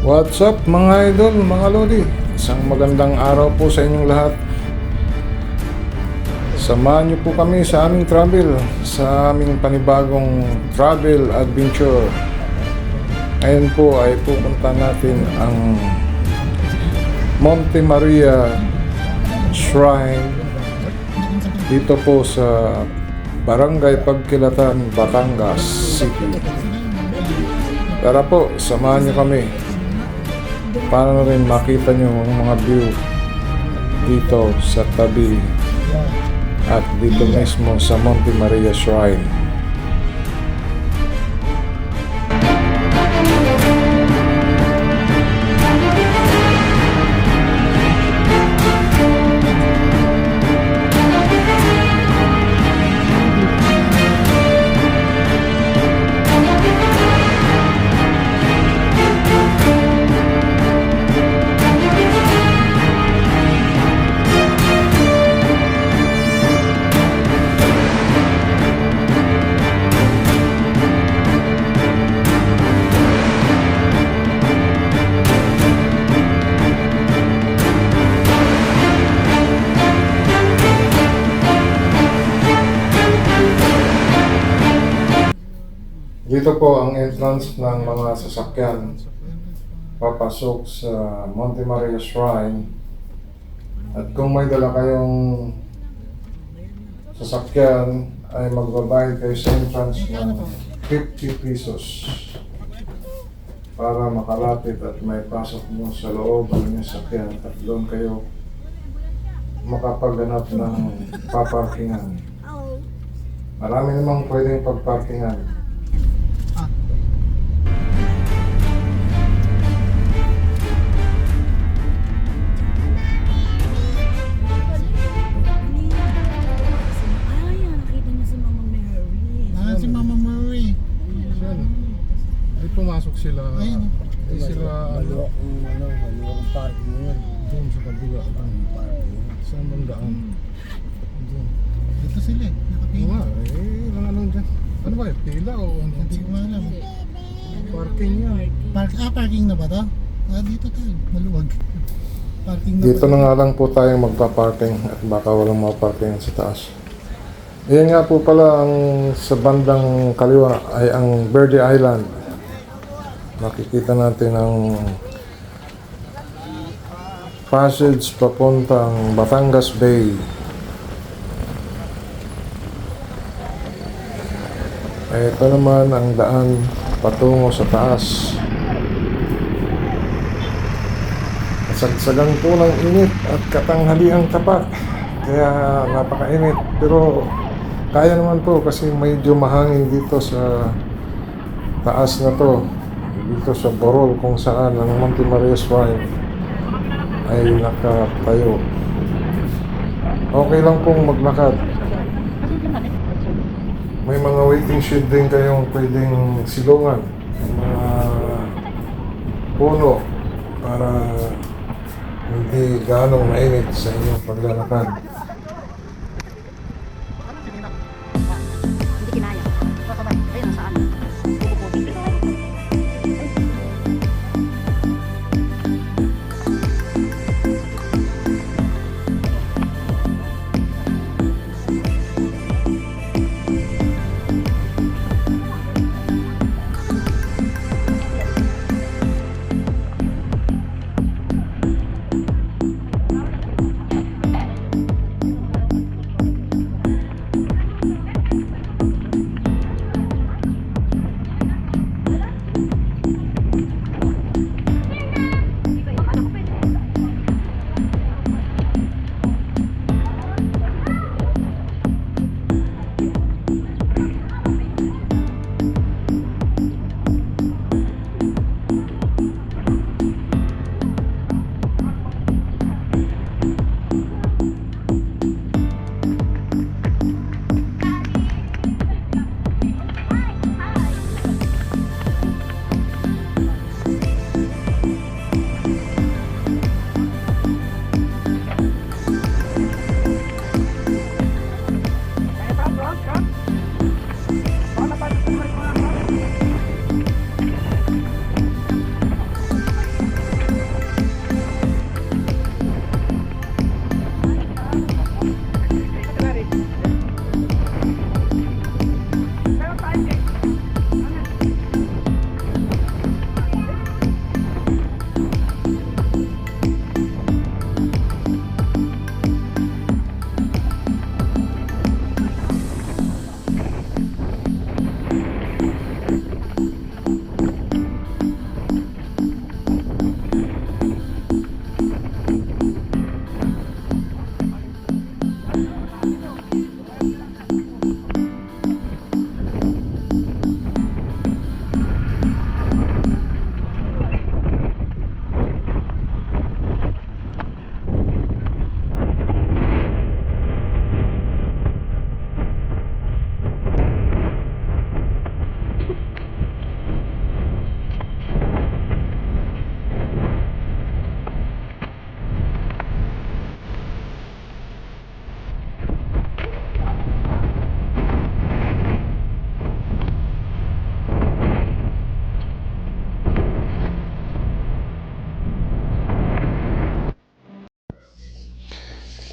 What's up mga idol, mga lodi? Isang magandang araw po sa inyong lahat. Samahan niyo po kami sa aming travel, sa aming panibagong travel adventure. Ngayon po ay pupunta natin ang Monte Maria Shrine dito po sa Barangay Pagkilatan, Batangas City. Tara po, samahan niyo kami para rin makita nyo ang mga view dito sa tabi at dito mismo sa Monte Maria Shrine. Dito po ang entrance ng mga sasakyan papasok sa Monte Maria Shrine. At kung may dala kayong sasakyan ay magbabayad kayo sa entrance ng 50 pesos para makalapit at may pasok mo sa loob ng inyong sasakyan at doon kayo makapaghanap ng paparkingan. Marami namang pwedeng pagparkingan. Pumasok sila. Ayun. Ay sila maluwang parking yun. doon sa kabila. Saan bang daan? Doon. Dito sila eh, nakapila. Ilang ano dyan? Ano ba yun? Pila o ano? Hindi ko alam. Parking yan. Parking na ba to? Dito tayo, maluwag. Parking na Dito ba? na nga lang po tayong magpa-parking at baka walang mga-parking sa taas. Ayan nga po pala ang sa bandang kaliwa ay ang Verde Island. Makikita natin ang passage papuntang Batangas Bay. Ito naman ang daan patungo sa taas. Sagsagan po ng init at katanghaliang tapat. Kaya napakainit. Pero kaya naman po kasi medyo mahangin dito sa taas na to. Dito sa Borol kung saan ang Monte Maria Shrine ay nakatayo. Okay lang pong maglakad. May mga waiting shed din kayong pwedeng silungan. Mga puno para hindi ganong mainit sa inyong paglalakad. Hindi kinaya. Ayun, saan?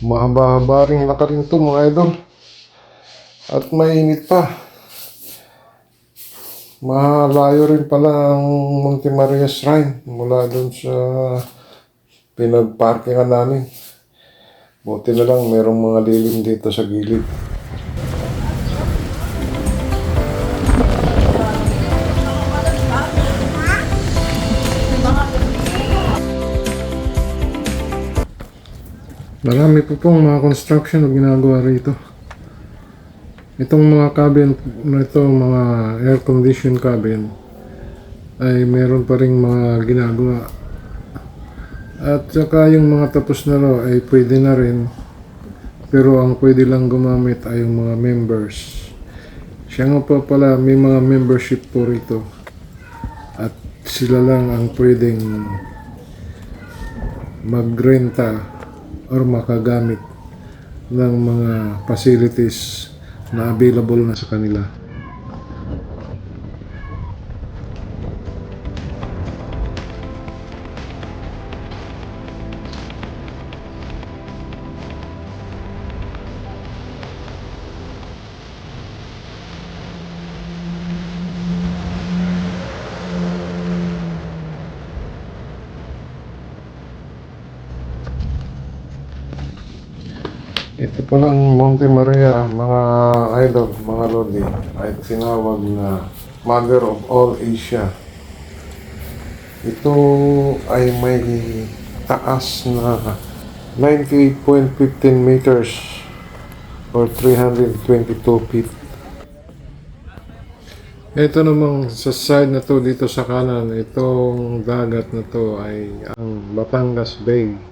Mahaba-haba rin laka rin to mga idol. At mainit pa. Malayo rin pala ang Monte Maria Shrine mula doon sa pinagparkingan namin. Buti na lang merong mga lilim dito sa gilid. Marami po pong mga construction na ginagawa rito. Itong mga cabin na ito, mga air condition cabin, ay meron pa ring mga ginagawa. At saka yung mga tapos na raw ay pwede na rin. Pero ang pwede lang gumamit ay yung mga members. Siya nga pa pala, may mga membership po rito. At sila lang ang pwedeng magrenta or makagamit ng mga facilities na available na sa kanila. Ito palang Monte Maria, mga idol, mga lodi, ay tinawag na Mother of all Asia. Ito ay may taas na 98.15 meters or 322 feet. Ito namang sa side na to dito sa kanan, itong dagat na to ay ang Batangas Bay.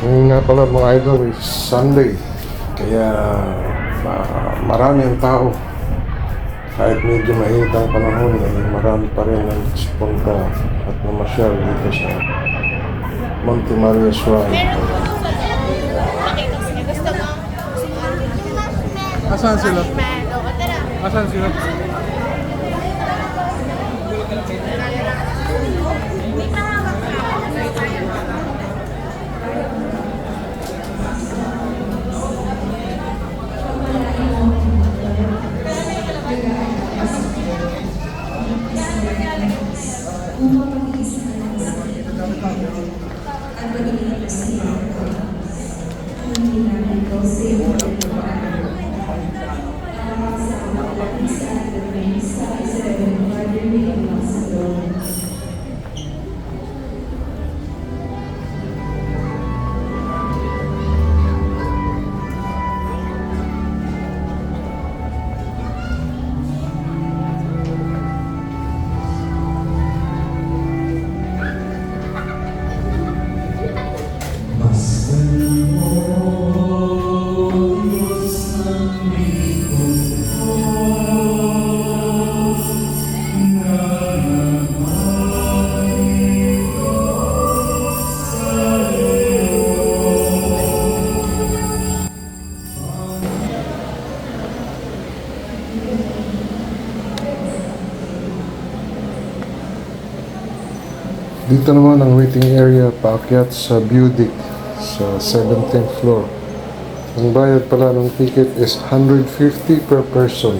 Ngayon nga pala mga idol, is Sunday. Kaya marami ang tao. Kahit medyo mainit ang panahon, marami pa rin ang punta at namasyal dito sa Monte Maria Shrine. Asan sila? Asan sila? Dito naman ang waiting area paakyat sa view deck sa 17th floor. Ang bayad pala ng ticket is 150 per person.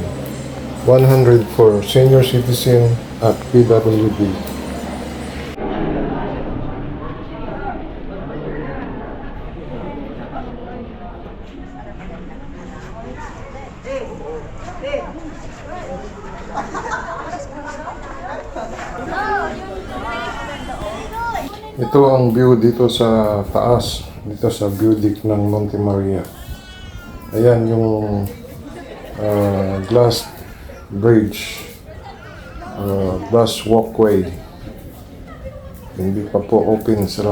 100 for senior citizen at PWD. Ito ang view dito sa taas, dito sa view deck ng Monte Maria. Ayan yung glass bridge, glass walkway. Hindi pa po open sa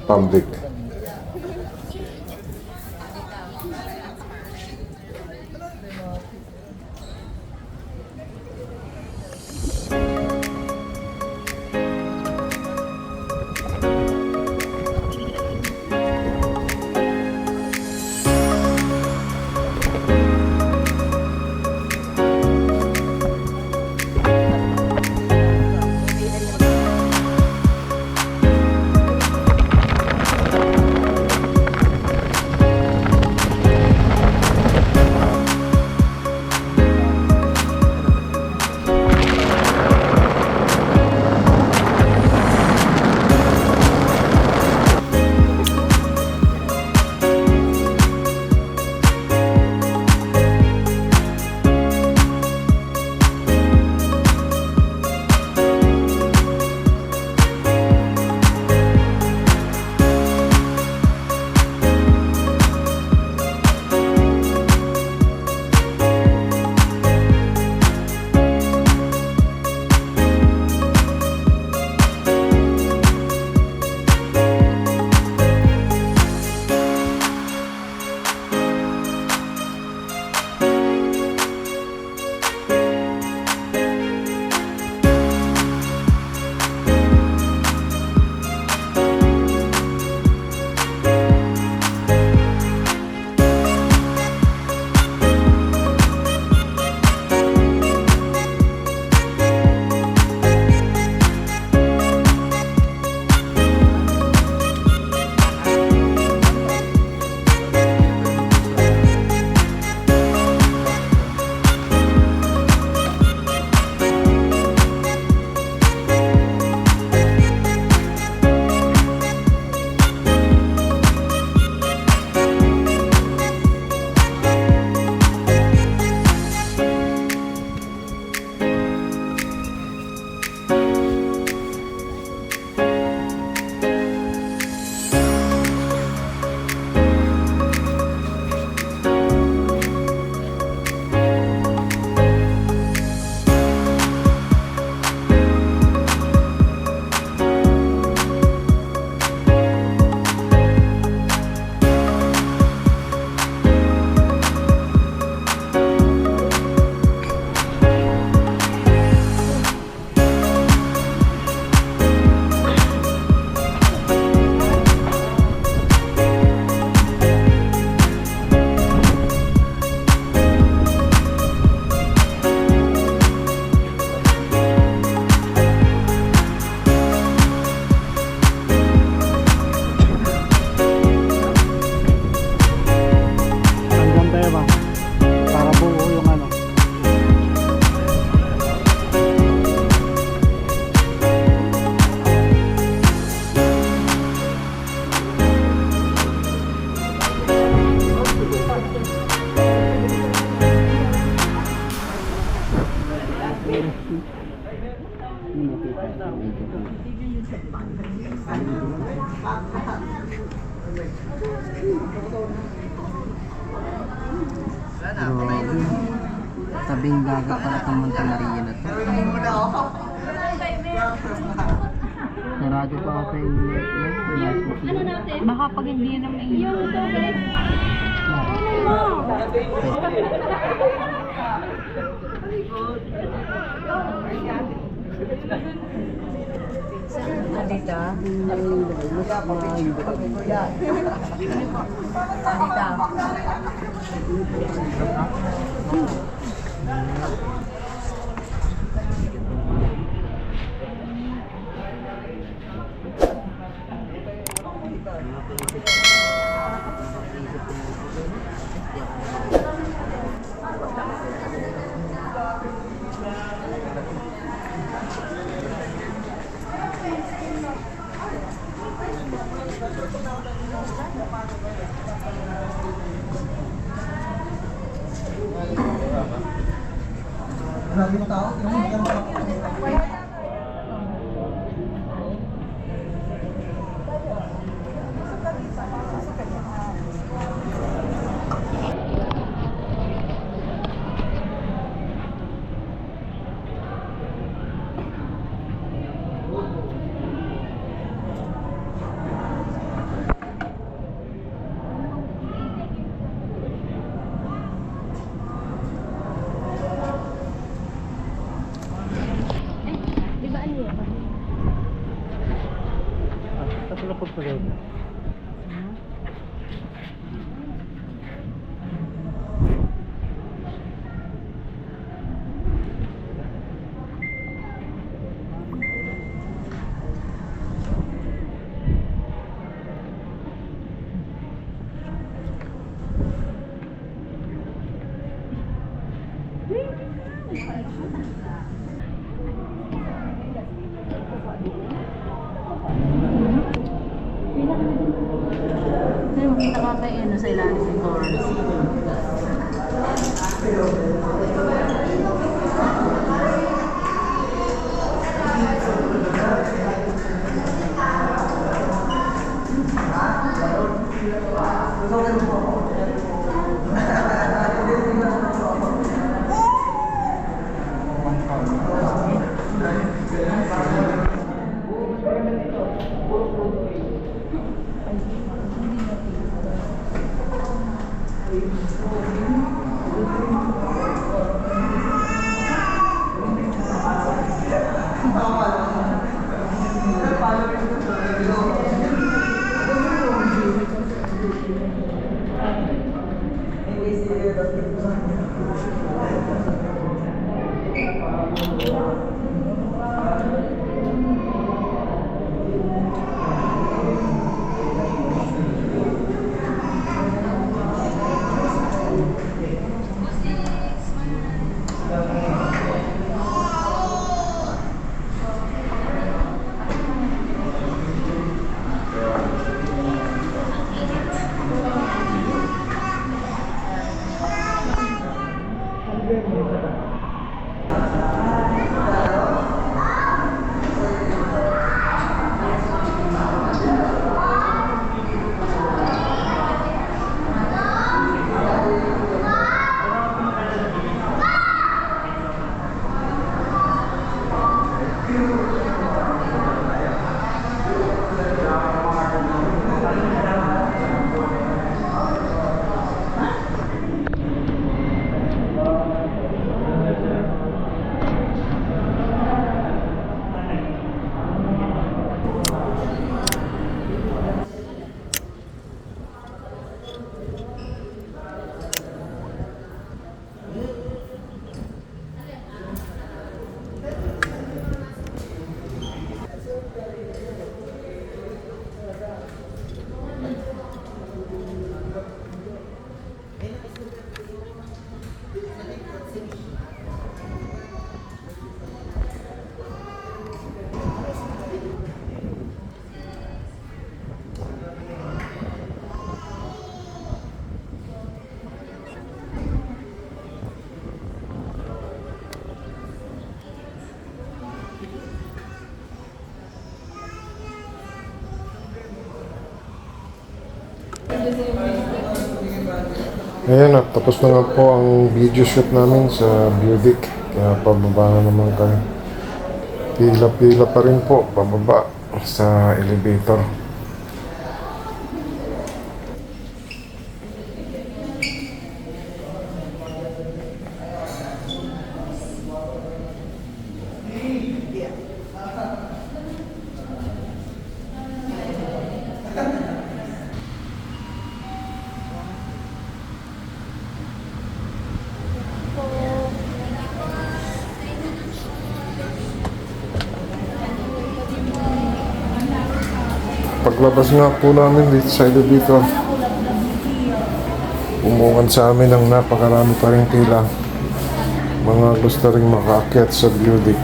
public. Tabing dagat pala itong Monte Maria na to. Narado pa ata yung Baka pag hindi naman iyo. Di ba ano yun? Hindi, makita ka tayo ano, sa ilalim ng doors. Ayan at tapos na nga po ang video shoot namin sa Budic. Kaya pababa na naman kami. Pila-pila pa rin po pababa sa elevator. Paglabas nga po namin dito sa elevator, umungan sa amin ang napakarami pa rin pila. Mga gusto rin makaakyat sa Budic.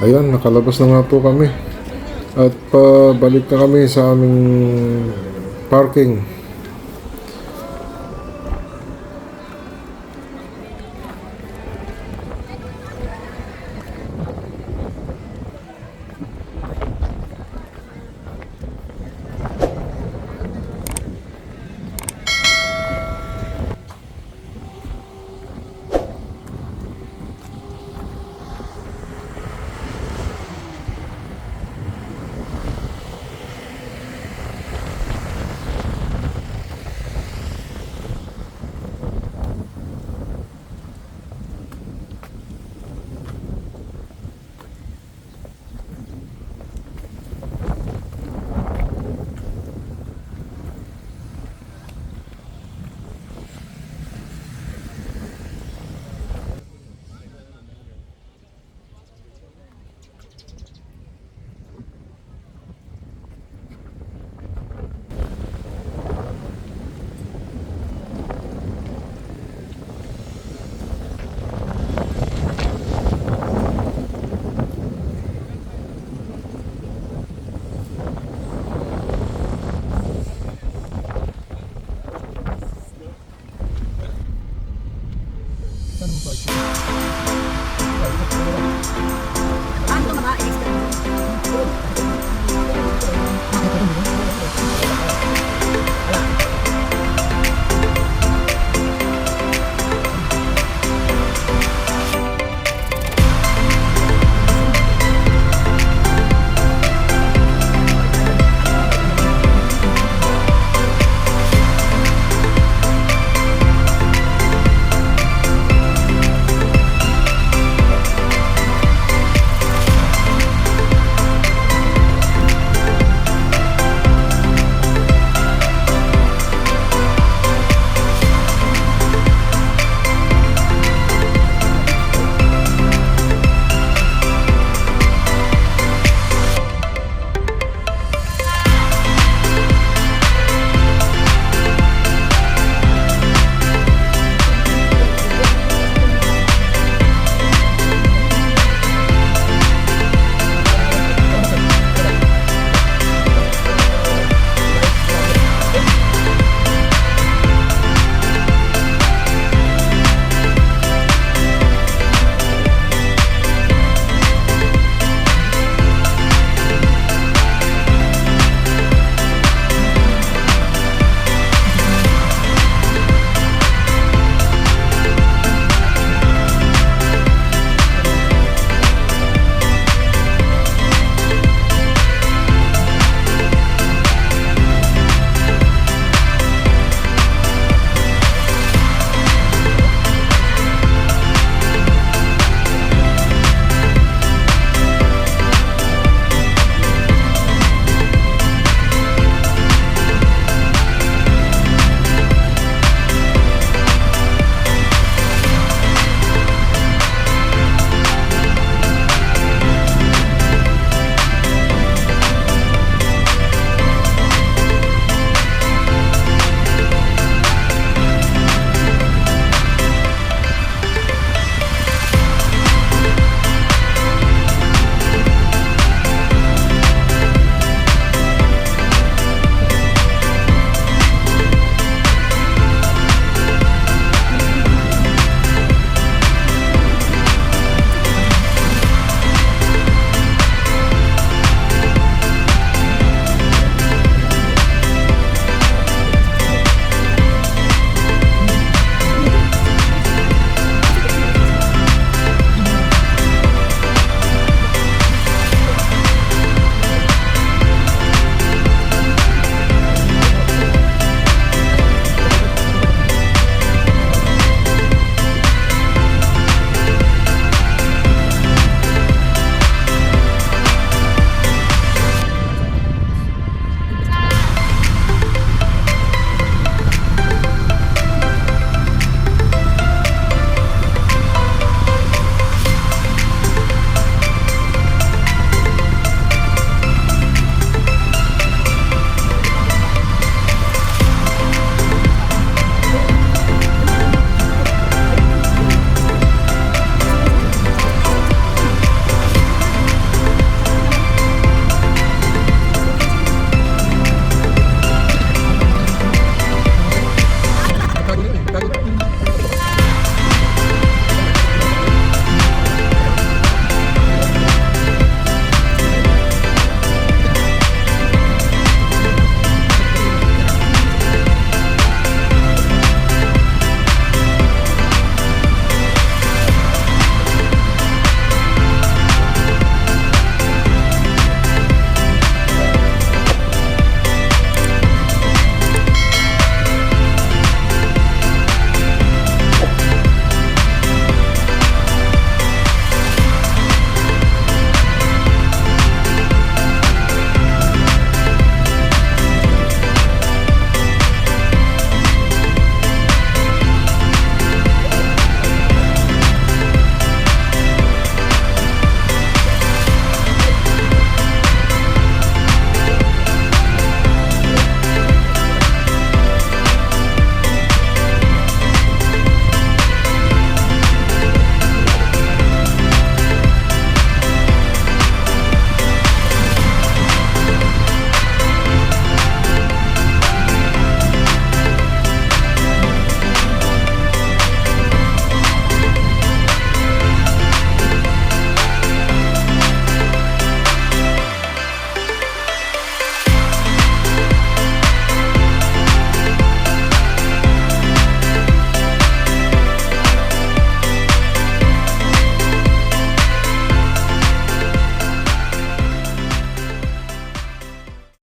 Ayan, nakalabas na nga po kami. At pabalik na kami sa aming parking.